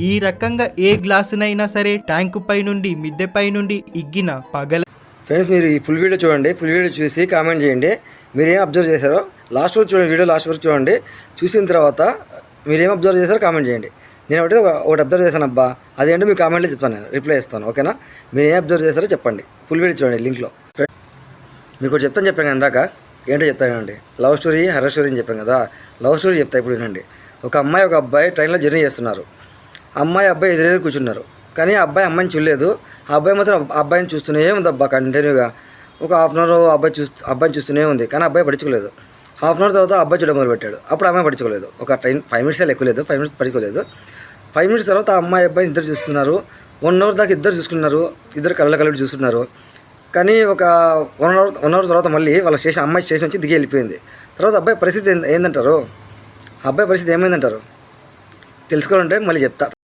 ఈ రకంగా ఏ గ్లాసునైనా సరే ట్యాంకు పై నుండి మిద్దెపై నుండి ఇగ్గిన పగల. ఫ్రెండ్స్, మీరు ఈ ఫుల్ వీడియో చూడండి. ఫుల్ వీడియో చూసి కామెంట్ చేయండి. మీరు ఏం అబ్జర్వ్ చేశారో లాస్ట్ వరకు చూడండి. వీడియో లాస్ట్ వరకు చూడండి. చూసిన తర్వాత మీరు ఏం అబ్జర్వ్ చేశారో కామెంట్ చేయండి. నేను ఒకటి అబ్జర్వ్ చేశాను అబ్బా, అదేంటో మీ కామెంట్లో చెప్తాను, నేను రిప్లై ఇస్తాను. ఓకేనా? మీరు ఏం అబ్జర్వ్ చేశారో చెప్పండి. ఫుల్ వీడియో చూడండి లింక్లో. మీకు ఒకటి చెప్పాను ఇందాక. ఏంటో చెప్తానండి. లవ్ స్టోరీ, హర్రర్ స్టోరీ అని చెప్పాను కదా. లవ్ స్టోరీ చెప్తా ఇప్పుడు వినండి. ఒక అమ్మాయి ఒక అబ్బాయి ట్రైన్లో జర్నీ చేస్తున్నారు. అమ్మాయి అబ్బాయి ఎదురెదురు కూర్చున్నారు. కానీ ఆ అబ్బాయి అమ్మాయిని చూడలేదు. ఆ అబ్బాయి మాత్రం అబ్బాయిని చూస్తూనే ఉంది అబ్బా కంటిన్యూగా. ఒక హాఫ్ అన్ అవర్ అబ్బాయిని చూస్తూనే ఉంది. కానీ అబ్బాయి పడుచుకోలేదు. హాఫ్ అన్ అవర్ తర్వాత అబ్బాయి చూడడం మొదలుపెట్టాడు. అప్పుడు అమ్మాయి పడుచుకోలేదు. ఒక ట్రైన్ 5 మినిట్స్ ఎక్కువలేదు, 5 మినిట్స్ పడుకోలేదు. 5 మినిట్స్ తర్వాత ఆ అమ్మాయి అబ్బాయి ఇద్దరు చూస్తున్నారు. 1 అవర్ దాకా ఇద్దరు చూసుకున్నారు. ఇద్దరు కళ్ళ చూసుకున్నారు. కానీ ఒక 1 అవర్ తర్వాత మళ్ళీ వాళ్ళ అమ్మాయి స్టేషన్ వచ్చి దిగి వెళ్ళిపోయింది. తర్వాత అబ్బాయి పరిస్థితి ఏందంటారు? అబ్బాయి పరిస్థితి ఏమైందంటారు? తెలుసుకోవాలంటే మళ్ళీ చెప్తా.